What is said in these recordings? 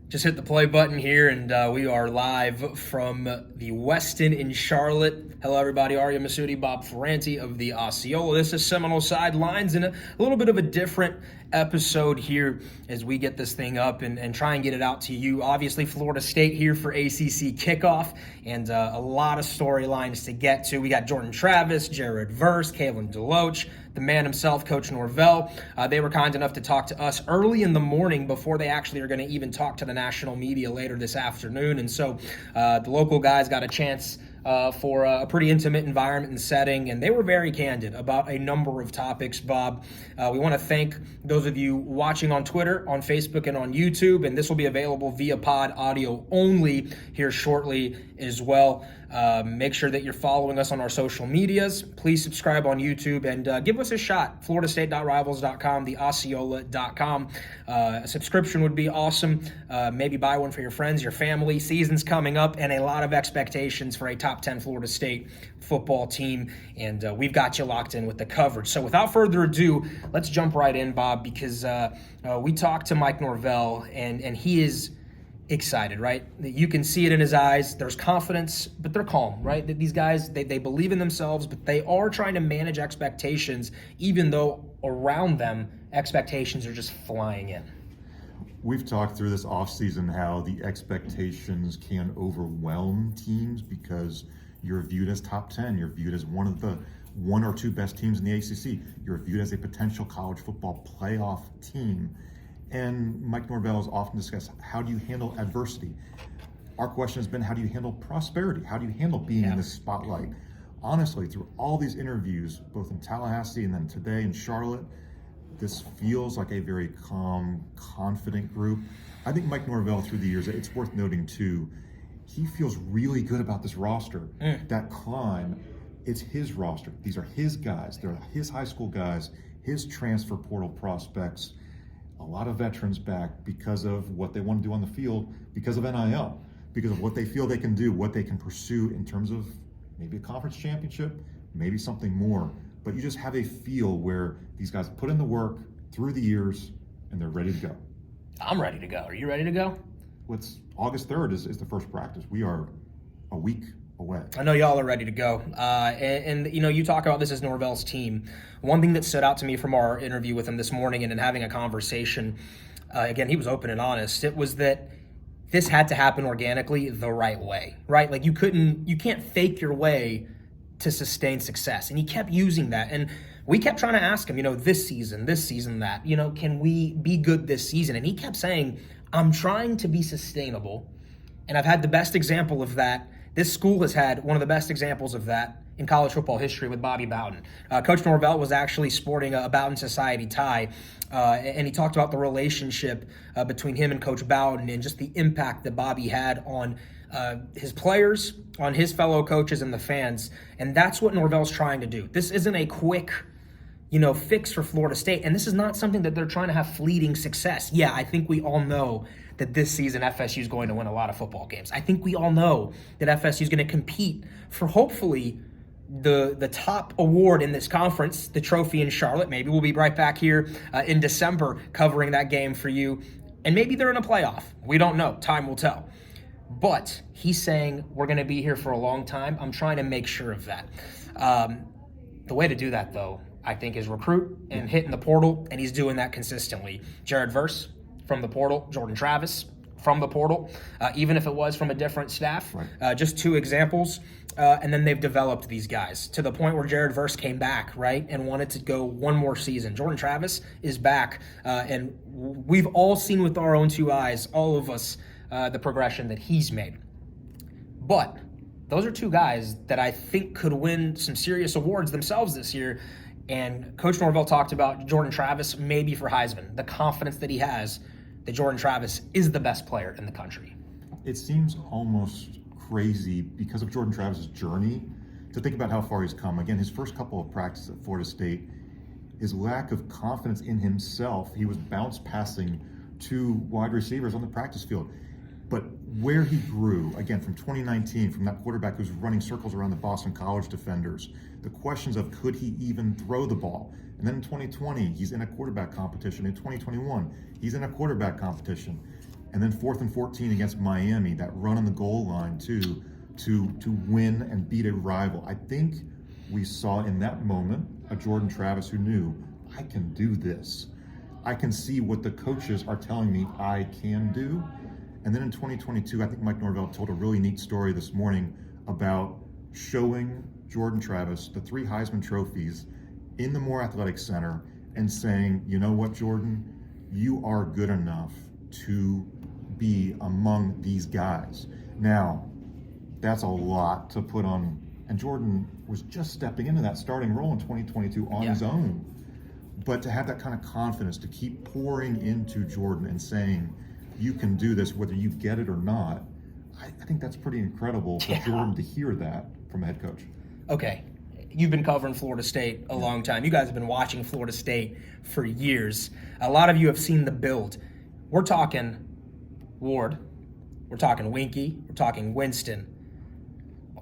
Just hit the play button here, and we are live from the Westin in Charlotte. Hello, everybody. Arya Masudi, Bob Ferranti of the Osceola. This is Seminole Sidelines, and a little bit of a different episode here as we get this thing up and try and get it out to you. Obviously, Florida State here for ACC Kickoff, and a lot of storylines to get to. We got Jordan Travis, Jared Verse, Kalen DeLoach, the man himself, Coach Norvell. They were kind enough to talk to us early in the morning before they actually are going to even talk to the national media later this afternoon. And so the local guys got a chance for a pretty intimate environment and setting, and they were very candid about a number of topics, Bob. We want to thank those of you watching on Twitter, on Facebook, and on YouTube, and this will be available via pod audio only here shortly as well. Make sure that you're following us on our social medias. Please subscribe on YouTube and give us a shot. FloridaState.rivals.com, theosceola.com. A subscription would be awesome. Maybe buy one for your friends, your family. Season's coming up, and a lot of expectations for a top 10 Florida State football team, and we've got you locked in with the coverage. So without further ado, let's jump right in, Bob, because we talked to Mike Norvell, and he is excited, right? You can see it in his eyes. There's confidence, but they're calm, right? These guys, they believe in themselves, but they are trying to manage expectations, even though around them, expectations are just flying in. We've talked through this offseason how the expectations can overwhelm teams because you're viewed as top 10. You're viewed as one of the one or two best teams in the ACC. You're viewed as a potential college football playoff team. And Mike Norvell has often discussed, how do you handle adversity? Our question has been, how do you handle prosperity? How do you handle being in this spotlight? Honestly, through all these interviews, both in Tallahassee and then today in Charlotte, this feels like a very calm, confident group. I think Mike Norvell, through the years, it's worth noting too, he feels really good about this roster. That climb, it's his roster. These are his guys. They're his high school guys, his transfer portal prospects. A lot of veterans back because of what they want to do on the field, because of NIL, because of what they feel they can do, what they can pursue in terms of maybe a conference championship, maybe something more. But you just have a feel where these guys put in the work through the years and they're ready to go. I'm ready to go. Are you ready to go? What's August 3rd is the first practice. We are a week away. I know y'all are ready to go. And you know, you talk about this as Norvell's team. One thing that stood out to me from our interview with him this morning and in having a conversation, again, he was open and honest, it was that this had to happen organically the right way, right? Like you can't fake your way to sustain success. And he kept using that. And we kept trying to ask him, you know, this season, that, you know, can we be good this season? And he kept saying, I'm trying to be sustainable. And I've had the best example of that. This school has had one of the best examples of that in college football history with Bobby Bowden. Coach Norvell was actually sporting a Bowden Society tie, and he talked about the relationship between him and Coach Bowden and just the impact that Bobby had on his players, on his fellow coaches, and the fans. And that's what Norvell's trying to do. This isn't a quick, fix for Florida State, and this is not something that they're trying to have fleeting success. Yeah, I think we all know that this season FSU is going to win a lot of football games. I think we all know that FSU is going to compete for hopefully the top award in this conference, the trophy in Charlotte. Maybe we'll be right back here in December covering that game for you. And maybe they're in a playoff. We don't know. Time will tell. But he's saying we're going to be here for a long time. I'm trying to make sure of that. The way to do that, though, I think, is recruit and hit in the portal, and he's doing that consistently. Jared Verse from the portal, Jordan Travis from the portal, even if it was from a different staff. Right. Just two examples. And then they've developed these guys to the point where Jared Verse came back, right, and wanted to go one more season. Jordan Travis is back, and we've all seen with our own two eyes, all of us, the progression that he's made. But those are two guys that I think could win some serious awards themselves this year. And Coach Norvell talked about Jordan Travis maybe for Heisman, the confidence that he has that Jordan Travis is the best player in the country. It seems almost crazy because of Jordan Travis's journey to think about how far he's come. Again, his first couple of practices at Florida State, his lack of confidence in himself, he was bounce passing to wide receivers on the practice field. But where he grew, again, from 2019, from that quarterback who's running circles around the Boston College defenders, the questions of could he even throw the ball? And then in 2020, he's in a quarterback competition. In 2021, he's in a quarterback competition. And then 4th and 14 against Miami, that run on the goal line to win and beat a rival. I think we saw in that moment a Jordan Travis who knew, I can do this. I can see what the coaches are telling me I can do. And then in 2022, I think Mike Norvell told a really neat story this morning about showing Jordan Travis the 3 Heisman trophies in the Moore Athletic Center and saying, you know what, Jordan, you are good enough to be among these guys. Now, that's a lot to put on, and Jordan was just stepping into that starting role in 2022 on his own. But to have that kind of confidence, to keep pouring into Jordan and saying, you can do this whether you get it or not, I think that's pretty incredible for Jordan to hear that from a head coach. Okay, you've been covering Florida State a long time. You guys have been watching Florida State for years. A lot of you have seen the build. We're talking Ward, we're talking Winky, we're talking Winston.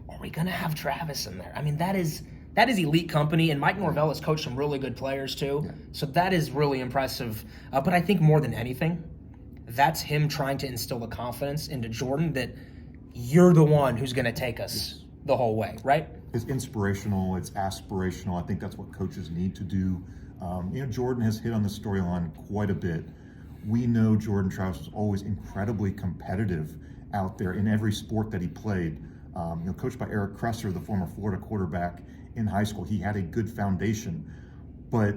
Are we going to have Travis in there? I mean, that is elite company, and Mike Norvell has coached some really good players too. Yeah. So that is really impressive. But I think more than anything, that's him trying to instill the confidence into Jordan that you're the one who's going to take us the whole way, right? It's inspirational, it's aspirational. I think that's what coaches need to do. Jordan has hit on the storyline quite a bit. We know Jordan Travis was always incredibly competitive out there in every sport that he played. Coached by Eric Kresser, the former Florida quarterback in high school, he had a good foundation. But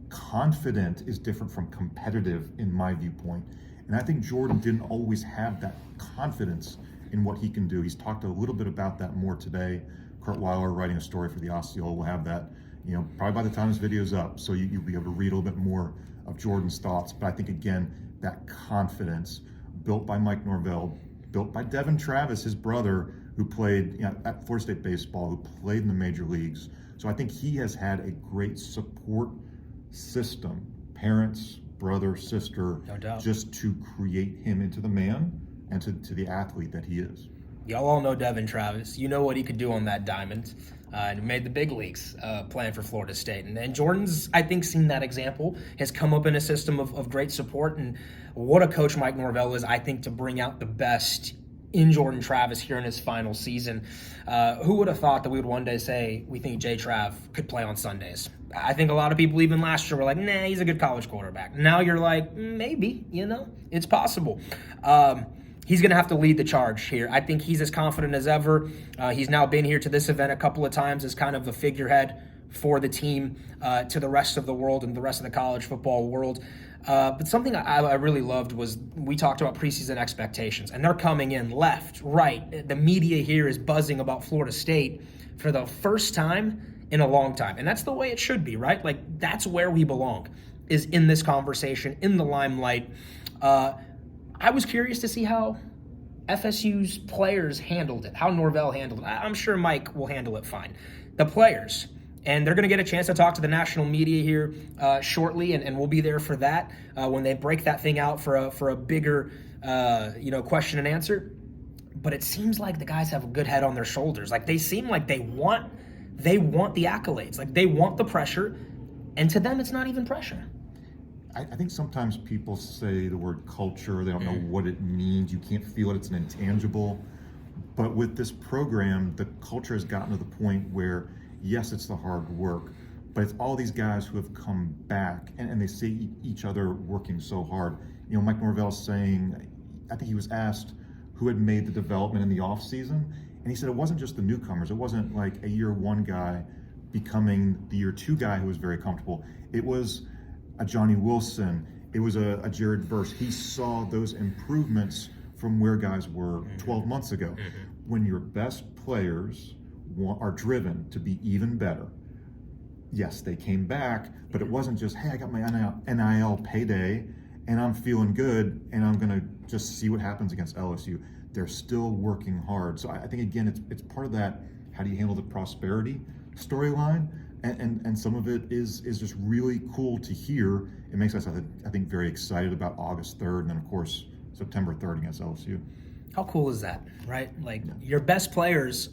confident is different from competitive in my viewpoint. And I think Jordan didn't always have that confidence in what he can do. He's talked a little bit about that more today. Kurt Weiler writing a story for the Osceola will have that, probably by the time this video's up. So you'll be able to read a little bit more of Jordan's thoughts. But I think, again, that confidence built by Mike Norvell, built by Devin Travis, his brother, who played at Florida State baseball, who played in the major leagues. So I think he has had a great support system, parents, brother, sister, no doubt, just to create him into the man and to the athlete that he is. Y'all all know Devin Travis. You know what he could do on that diamond. And made the big leagues playing for Florida State. And Jordan's, I think, seen that example, has come up in a system of great support. And what a coach Mike Norvell is, I think, to bring out the best in Jordan Travis here in his final season. Who would have thought that we would one day say we think Jay Trav could play on Sundays? I think a lot of people even last year were like, nah, he's a good college quarterback. Now you're like, maybe, it's possible. He's going to have to lead the charge here. I think he's as confident as ever. He's now been here to this event a couple of times as kind of the figurehead for the team to the rest of the world and the rest of the college football world. But something I really loved was we talked about preseason expectations, and they're coming in left, right. The media here is buzzing about Florida State for the first time in a long time. And that's the way it should be, right? Like, that's where we belong, is in this conversation, in the limelight. I was curious to see how FSU's players handled it, how Norvell handled it. I'm sure Mike will handle it fine. The players, and they're going to get a chance to talk to the national media here shortly, and we'll be there for that when they break that thing out for a bigger question and answer. But it seems like the guys have a good head on their shoulders. Like, they seem like they want the accolades. Like, they want the pressure, and to them, it's not even pressure. I think sometimes people say the word culture, they don't know what it means. You can't feel it, it's an intangible. But with this program, the culture has gotten to the point where, yes, it's the hard work, but it's all these guys who have come back and they see each other working so hard. Mike Norvell saying, I think he was asked who had made the development in the offseason, and he said it wasn't just the newcomers. It wasn't like a year one guy becoming the year two guy who was very comfortable. It was a Johnny Wilson, it was a Jared Verse. He saw those improvements from where guys were 12 months ago. When your best players are driven to be even better, yes, they came back, but it wasn't just, hey, I got my NIL payday and I'm feeling good and I'm going to just see what happens against LSU. They're still working hard. So I think, again, it's part of that, how do you handle the prosperity storyline? And some of it is just really cool to hear. It makes us, I think, very excited about August 3rd and then, of course, September 3rd against LSU. How cool is that, right? Like, your best players,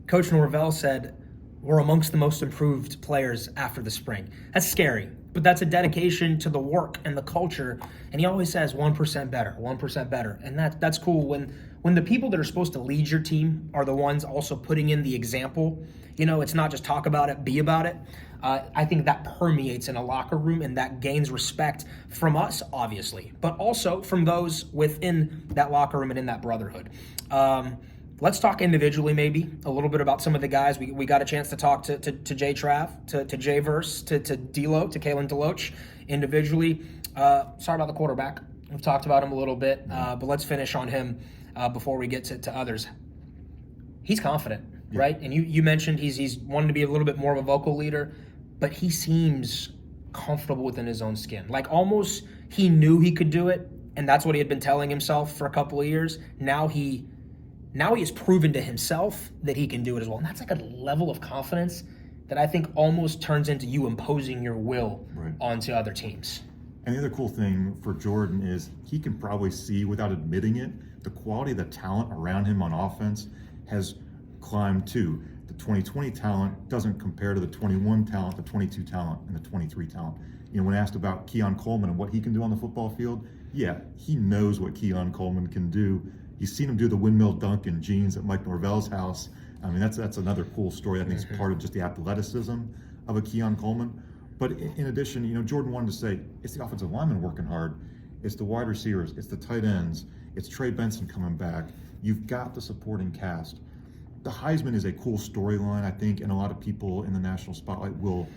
Coach Norvell said, were amongst the most improved players after the spring. That's scary. but that's a dedication to the work and the culture. And he always says 1% better, 1% better. And that's cool when the people that are supposed to lead your team are the ones also putting in the example. It's not just talk about it, be about it. I think that permeates in a locker room, and that gains respect from us, obviously, but also from those within that locker room and in that brotherhood. Let's talk individually, maybe a little bit about some of the guys. We got a chance to talk to Jay Trav, to Jay Verse, to Kalen DeLoach individually. Sorry about the quarterback. We've talked about him a little bit, but let's finish on him before we get to others. He's confident, right? And you mentioned he's wanting to be a little bit more of a vocal leader, but he seems comfortable within his own skin. Like almost he knew he could do it, and that's what he had been telling himself for a couple of years. Now he has proven to himself that he can do it as well. And that's like a level of confidence that I think almost turns into you imposing your will onto other teams. And the other cool thing for Jordan is he can probably see, without admitting it, the quality of the talent around him on offense has climbed too. The 2020 talent doesn't compare to the 21 talent, the 22 talent, and the 23 talent. When asked about Keon Coleman and what he can do on the football field, he knows what Keon Coleman can do. You've seen him do the windmill dunk in jeans at Mike Norvell's house. I mean, that's another cool story. I think it's part of just the athleticism of a Keon Coleman. But in addition, Jordan wanted to say, it's the offensive linemen working hard. It's the wide receivers. It's the tight ends. It's Trey Benson coming back. You've got the supporting cast. The Heisman is a cool storyline, I think, and a lot of people in the national spotlight will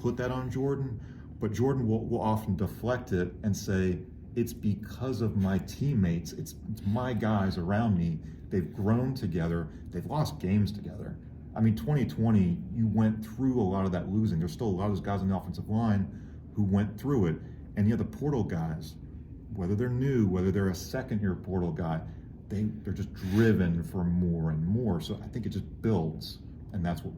put that on Jordan. But Jordan will often deflect it and say, it's because of my teammates. It's my guys around me. They've grown together. They've lost games together. I mean, 2020, you went through a lot of that losing. There's still a lot of those guys on the offensive line who went through it. And the portal guys, whether they're new, whether they're a second-year portal guy, they're just driven for more and more. So I think it just builds, and that's what.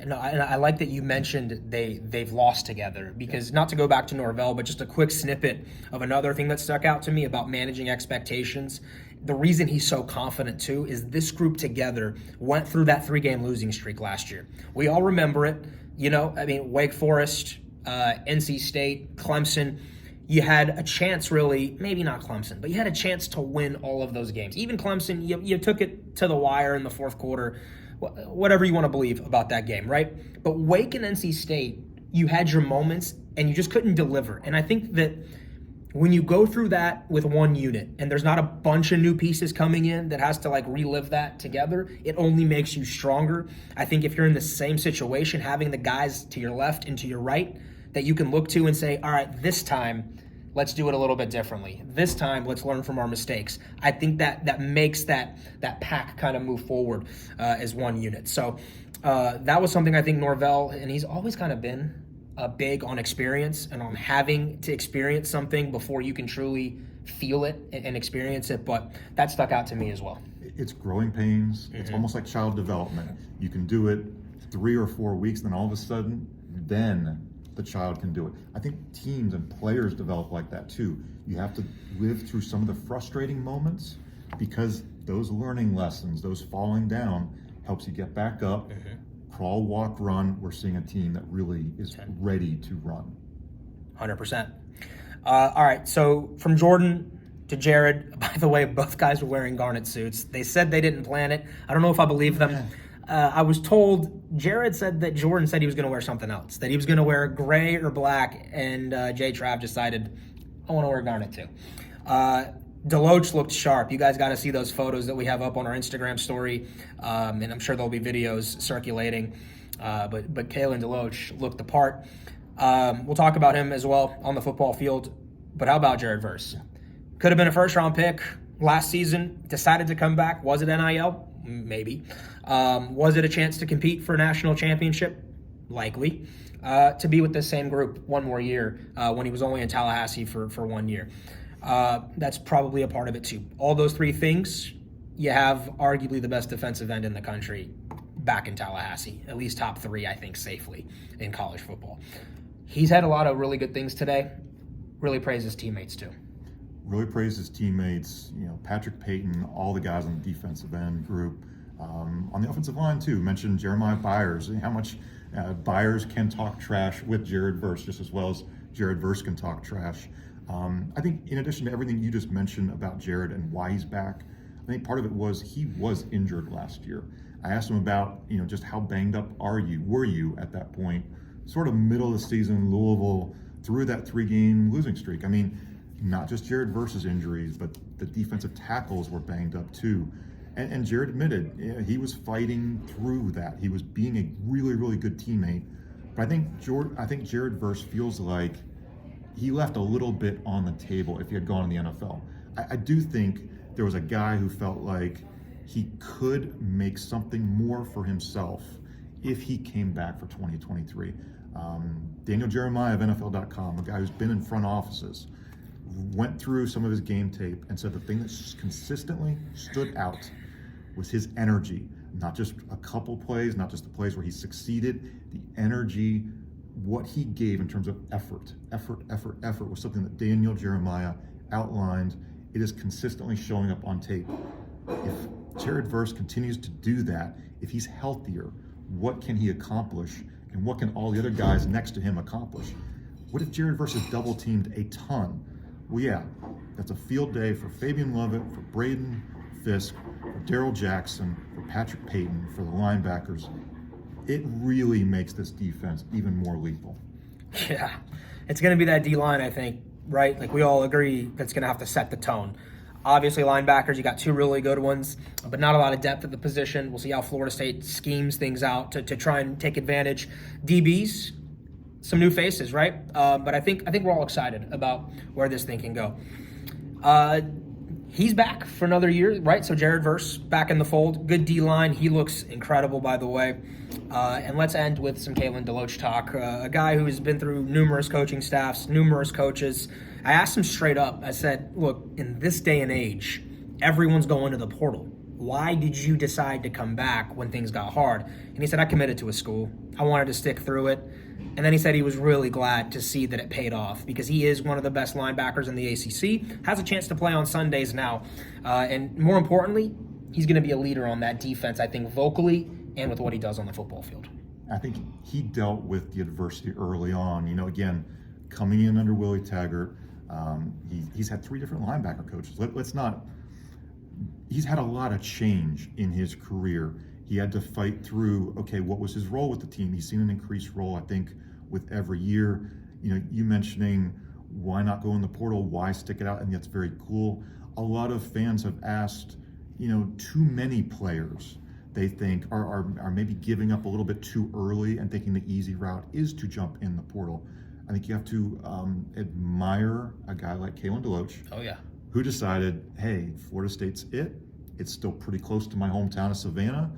No, I like that you mentioned they've lost together, because not to go back to Norvell, but just a quick snippet of another thing that stuck out to me about managing expectations. The reason he's so confident too is this group together went through that 3-game losing streak last year. We all remember it. Wake Forest, NC State, Clemson. You had a chance, really, maybe not Clemson, but you had a chance to win all of those games. Even Clemson, you took it to the wire in the fourth quarter. Whatever you want to believe about that game, right? But Wake and NC State, you had your moments and you just couldn't deliver. And I think that when you go through that with one unit and there's not a bunch of new pieces coming in that has to relive that together, it only makes you stronger. I think if you're in the same situation, having the guys to your left and to your right that you can look to and say, all right, this time, let's do it a little bit differently. This time, let's learn from our mistakes. I think that makes that pack kind of move forward as one unit. So that was something I think Norvell, and he's always kind of been big on experience and on having to experience something before you can truly feel it and experience it. But that stuck out to me as well. It's growing pains. Mm-hmm. It's almost like child development. You can do it 3 or 4 weeks, then all of a sudden, then the child can do it. I think teams and players develop like that too. You have to live through some of the frustrating moments, because those learning lessons, those falling down, helps you get back up, crawl, walk, run. We're seeing a team that really is ready to run. 100%. All right, so from Jordan to Jared, by the way, both guys were wearing garnet suits. They said they didn't plan it. I don't know if I believe them. Yeah. I was told, Jared said that Jordan said he was going to wear something else, that he was going to wear gray or black, and Jay Trav decided, I want to wear garnet too. DeLoach looked sharp. You guys got to see those photos that we have up on our Instagram story, and I'm sure there'll be videos circulating. But Kalen DeLoach looked the part. We'll talk about him as well on the football field. But how about Jared Verse? Could have been a first-round pick last season, decided to come back. Was it NIL? Maybe. Was it a chance to compete for a national championship? Likely. To be with the same group one more year when he was only in Tallahassee for 1 year. That's probably a part of it too. All those three things, you have arguably the best defensive end in the country back in Tallahassee, at least top 3, I think, safely in college football. He's had a lot of really good things today. Really praise his teammates too. Really praise his teammates, Patrick Payton, all the guys on the defensive end group. On the offensive line too, mentioned Jeremiah Byers, how much Buyers can talk trash with Jared Verse just as well as Jared Verse can talk trash. I think in addition to everything you just mentioned about Jared and why he's back, I think part of it was he was injured last year. I asked him about, just how banged up were you at that point, sort of middle of the season, Louisville, through that 3-game losing streak. I mean, not just Jared Verse's injuries, but the defensive tackles were banged up too. And Jared admitted he was fighting through that. He was being a really, really good teammate. But I think Jared Verse feels like he left a little bit on the table if he had gone in the NFL. I do think there was a guy who felt like he could make something more for himself if he came back for 2023. Daniel Jeremiah of NFL.com, a guy who's been in front offices, went through some of his game tape and said the thing that consistently stood out was his energy. Not just a couple plays, not just the plays where he succeeded, the energy, what he gave in terms of effort was something that Daniel Jeremiah outlined. It is consistently showing up on tape. If Jared Verse continues to do that, if he's healthier, what can he accomplish? And what can all the other guys next to him accomplish? What if Jared Verse is double teamed a ton? Well, yeah, that's a field day for Fabian Lovett, for Braden Fisk, for Darrell Jackson, for Patrick Payton, for the linebackers. It really makes this defense even more lethal. Yeah, it's going to be that D-line, I think, right? Like we all agree that's going to have to set the tone. Obviously, linebackers, you got 2 really good ones, but not a lot of depth at the position. We'll see how Florida State schemes things out to try and take advantage. DBs, some new faces, right? But I think we're all excited about where this thing can go. He's back for another year, right? So Jared Verse back in the fold. Good D-line. He looks incredible, by the way. And let's end with some Kalen DeLoach talk. A guy who has been through numerous coaching staffs, numerous coaches. I asked him straight up. I said, look, in this day and age, everyone's going to the portal. Why did you decide to come back when things got hard? And he said, I committed to a school. I wanted to stick through it. And then he said he was really glad to see that it paid off because he is one of the best linebackers in the ACC, has a chance to play on Sundays now. And more importantly, he's going to be a leader on that defense, I think, vocally and with what he does on the football field. I think he dealt with the adversity early on. Again, coming in under Willie Taggart, he's had 3 different linebacker coaches. He's had a lot of change in his career. He had to fight through, okay, what was his role with the team? He's seen an increased role, I think, with every year. You mentioning why not go in the portal, why stick it out, and that's very cool. A lot of fans have asked, too many players they think are maybe giving up a little bit too early and thinking the easy route is to jump in the portal. I think you have to admire a guy like Kalen DeLoach. Oh, yeah. Who decided, hey, Florida State's it. It's still pretty close to my hometown of Savannah.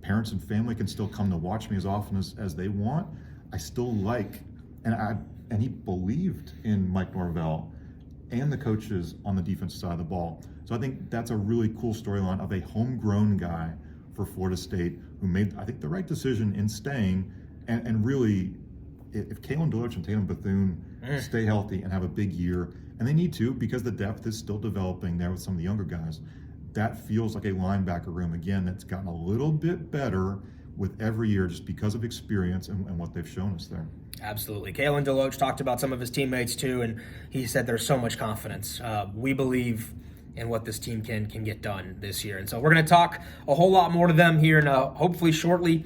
Parents and family can still come to watch me as often as they want. I still like, and he believed in Mike Norvell and the coaches on the defensive side of the ball. So I think that's a really cool storyline of a homegrown guy for Florida State who made, I think, the right decision in staying. And really, if Kalen DeLoach and Tatum Bethune stay healthy and have a big year, and they need to because the depth is still developing there with some of the younger guys, that feels like a linebacker room, again, that's gotten a little bit better with every year just because of experience and what they've shown us there. Absolutely. Kalen DeLoach talked about some of his teammates too, and he said there's so much confidence. We believe in what this team can get done this year. And so we're going to talk a whole lot more to them here and hopefully shortly.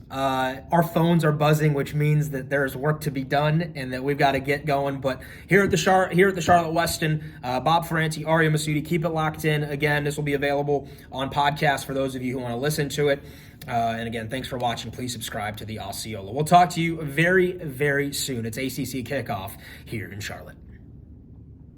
Our phones are buzzing, which means that there's work to be done and that we've got to get going. But here at the Charlotte Weston, Bob Ferranti, Aria Masudi, keep it locked in. Again, this will be available on podcast for those of you who want to listen to it. And again, thanks for watching. Please subscribe to the Osceola. We'll talk to you very, very soon. It's ACC Kickoff here in Charlotte.